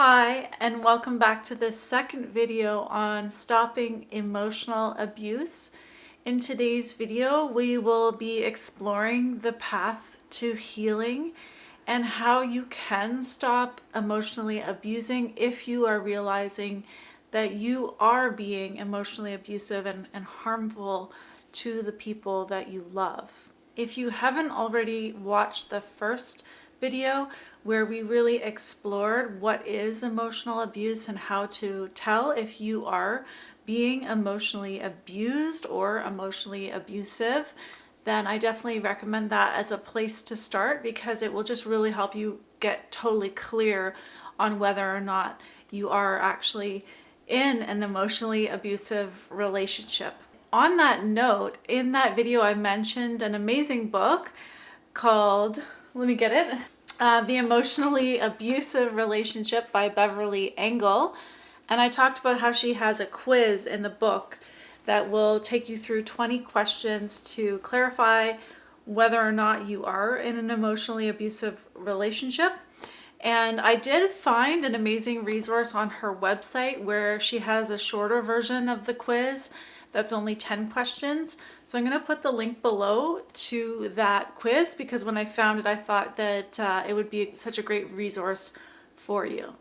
Hi, and welcome back to this second video on stopping emotional abuse. In today's video, we will be exploring the path to healing and how you can stop emotionally abusing if you are realizing that you are being emotionally abusive and harmful to the people that you love. If you haven't already watched the first video where we really explored what is emotional abuse and how to tell if you are being emotionally abused or emotionally abusive, then I definitely recommend that as a place to start because it will just really help you get totally clear on whether or not you are actually in an emotionally abusive relationship. On that note, in that video, I mentioned an amazing book called, let me get it, The Emotionally Abusive Relationship by Beverly Engel. And I talked about how she has a quiz in the book that will take you through 20 questions to clarify whether or not you are in an emotionally abusive relationship. And I did find an amazing resource on her website where she has a shorter version of the quiz that's only 10 questions. So I'm going to put the link below to that quiz because when I found it, I thought that it would be such a great resource for you.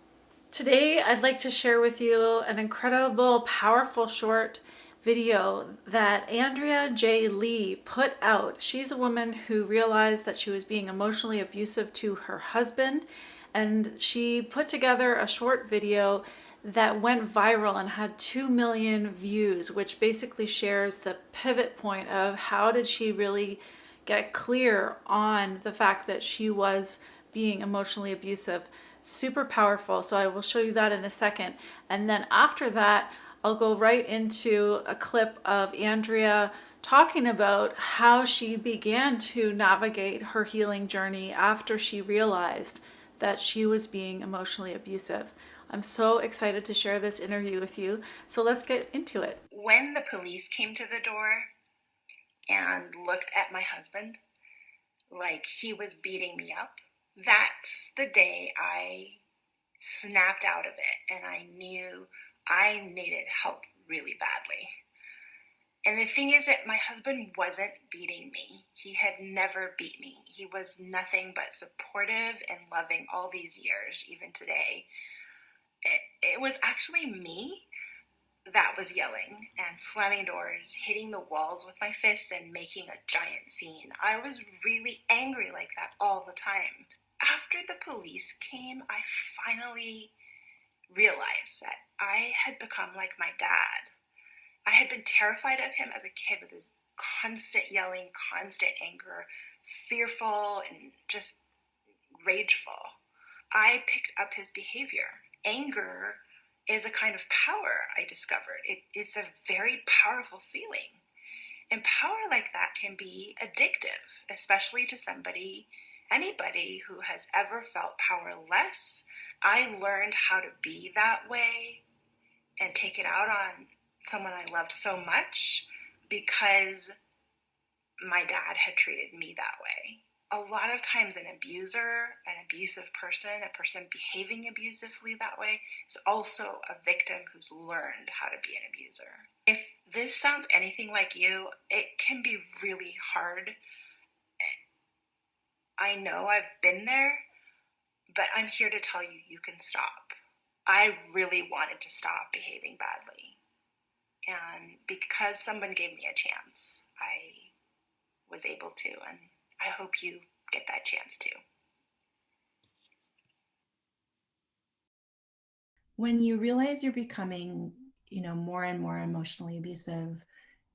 Today, I'd like to share with you an incredible, powerful short video that Andrea J put out. She's a woman who realized that she was being emotionally abusive to her husband, and she put together a short video that went viral and had 2 million views, which basically shares the pivot point of how did she really get clear on the fact that she was being emotionally abusive. Super powerful. So I will show you that in a second. And then after that, I'll go right into a clip of Andrea talking about how she began to navigate her healing journey after she realized that she was being emotionally abusive. I'm so excited to share this interview with you. So let's get into it. When the police came to the door and looked at my husband like he was beating me up, that's the day I snapped out of it and I knew I needed help really badly. And the thing is that my husband wasn't beating me. He had never beat me. He was nothing but supportive and loving all these years, even today. It was actually me that was yelling and slamming doors, hitting the walls with my fists and making a giant scene. I was really angry like that all the time. After the police came, I finally realized that I had become like my dad. I had been terrified of him as a kid with his constant yelling, constant anger, fearful and just rageful. I picked up his behavior. Anger is a kind of power, I discovered. It is a very powerful feeling. And power like that can be addictive, especially to anybody who has ever felt powerless. I learned how to be that way and take it out on someone I loved so much because my dad had treated me that way. A lot of times an abuser, an abusive person, a person behaving abusively that way is also a victim who's learned how to be an abuser. If this sounds anything like you, it can be really hard. I know I've been there, but I'm here to tell you you can stop. I really wanted to stop behaving badly. And because someone gave me a chance, I was able to, and I hope you get that chance too. When you realize you're becoming, more and more emotionally abusive,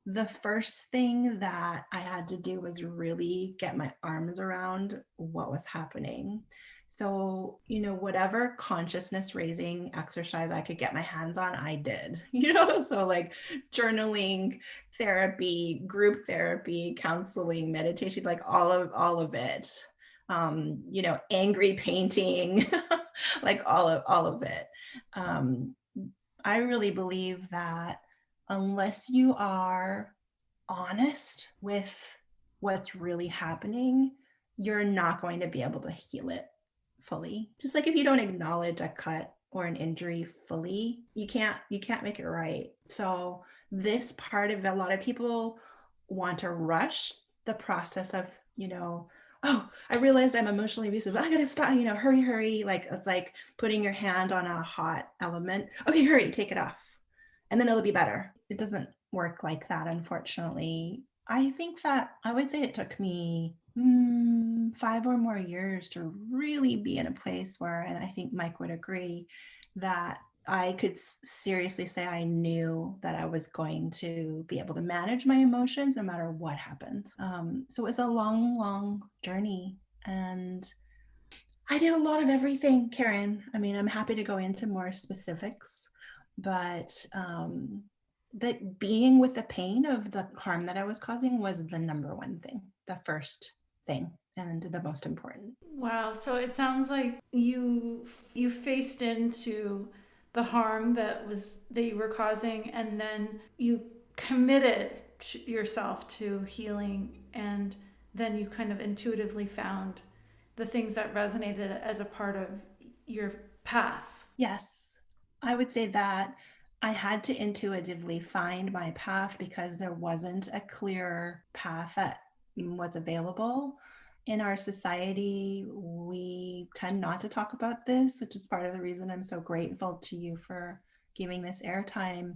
the first thing that I had to do was really get my arms around what was happening. So, whatever consciousness raising exercise I could get my hands on, I did, so like journaling, therapy, group therapy, counseling, meditation, like all of it. Angry painting, like all of it. Um, I really believe that unless you are honest with what's really happening, you're not going to be able to heal it fully. Just like if you don't acknowledge a cut or an injury fully, you can't make it right. So this part of a lot of people want to rush the process of, oh, I realized I'm emotionally abusive. I gotta stop, hurry. Like it's like putting your hand on a hot element. Okay, hurry, take it off. And then it'll be better. It doesn't work like that, unfortunately. I think that I would say it took me 5 or more years to really be in a place where, and I think Mike would agree, that I could seriously say I knew that I was going to be able to manage my emotions no matter what happened. So it was a long, long journey. And I did a lot of everything, Karen. I mean, I'm happy to go into more specifics, but that being with the pain of the harm that I was causing was the number one thing, the first thing, and the most important. Wow. So it sounds like you faced into the harm that you were causing, and then you committed yourself to healing, and then you kind of intuitively found the things that resonated as a part of your path. Yes, I would say that I had to intuitively find my path because there wasn't a clear path that was available. In our society, we tend not to talk about this, which is part of the reason I'm so grateful to you for giving this airtime.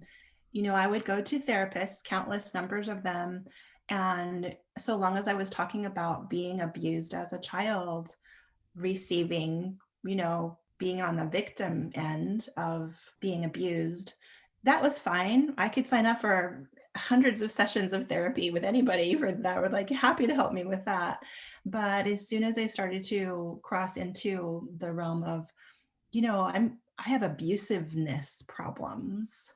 I would go to therapists, countless numbers of them, and so long as I was talking about being abused as a child, receiving, being on the victim end of being abused, that was fine. I could sign up for hundreds of sessions of therapy with anybody for that were like happy to help me with that. But as soon as I started to cross into the realm of, I have abusiveness problems.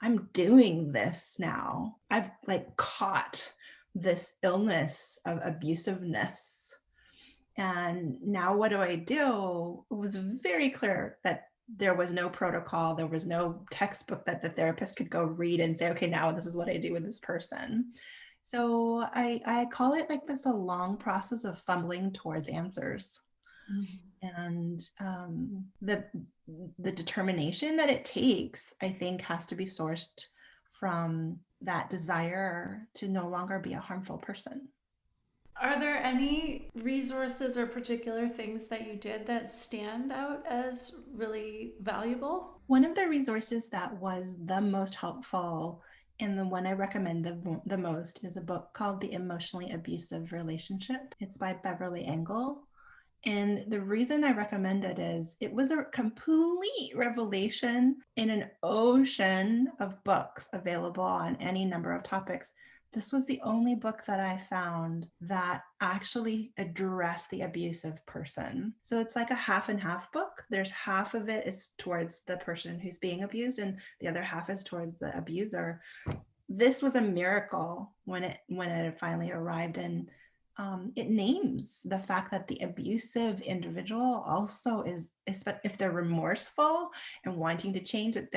I'm doing this now. I've like caught this illness of abusiveness. And now what do I do? It was very clear that there was no protocol. There was no textbook that the therapist could go read and say, okay, now this is what I do with this person. So I call it like this a long process of fumbling towards answers. And the determination that it takes, I think, has to be sourced from that desire to no longer be a harmful person. Are there any resources or particular things that you did that stand out as really valuable? One of the resources that was the most helpful and the one I recommend the most is a book called The Emotionally Abusive Relationship. It's by Beverly Engel. And the reason I recommend it is it was a complete revelation in an ocean of books available on any number of topics. This was the only book that I found that actually addressed the abusive person. So it's like a half and half book. There's half of it is towards the person who's being abused, and the other half is towards the abuser. This was a miracle when it finally arrived, and it names the fact that the abusive individual also is, if they're remorseful and wanting to change it,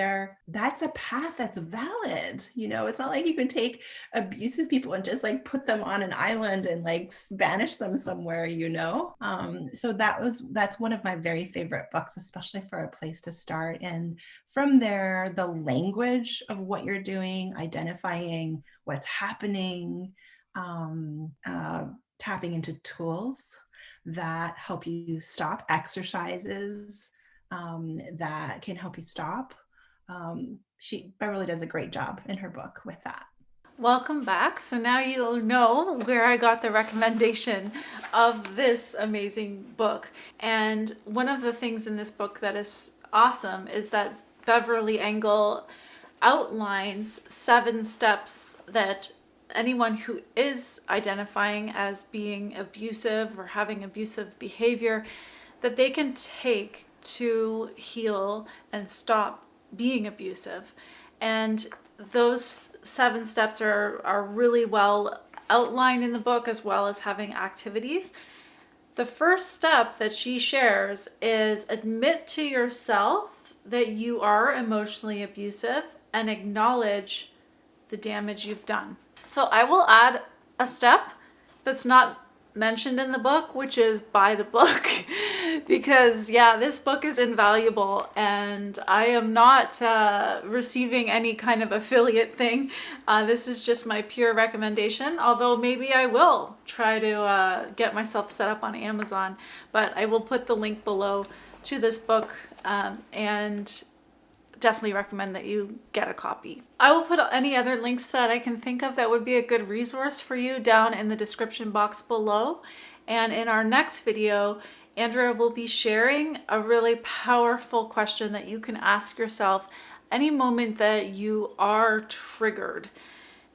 that's a path that's valid. It's not like you can take abusive people and just like put them on an island and like banish them somewhere. So that's one of my very favorite books, especially for a place to start. And from there, the language of what you're doing, identifying what's happening, tapping into tools that help you stop, exercises that can help you stop. Beverly does a great job in her book with that. Welcome back. So now you'll know where I got the recommendation of this amazing book. And one of the things in this book that is awesome is that Beverly Engel outlines 7 steps that anyone who is identifying as being abusive or having abusive behavior that they can take to heal and stop being abusive. And those 7 steps are really well outlined in the book, as well as having activities. The first step that she shares is admit to yourself that you are emotionally abusive and acknowledge the damage you've done. So I will add a step that's not mentioned in the book, which is buy the book. because yeah, this book is invaluable, and I am not receiving any kind of affiliate thing. This is just my pure recommendation, although maybe I will try to get myself set up on Amazon, but I will put the link below to this book, and definitely recommend that you get a copy. I will put any other links that I can think of that would be a good resource for you down in the description box below. And in our next video, Andrea will be sharing a really powerful question that you can ask yourself any moment that you are triggered,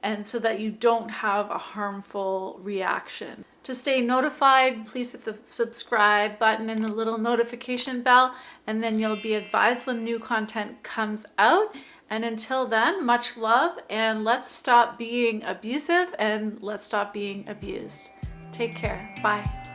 and so that you don't have a harmful reaction. To stay notified, please hit the subscribe button and the little notification bell, and then you'll be advised when new content comes out. And until then, much love, and let's stop being abusive and let's stop being abused. Take care. Bye.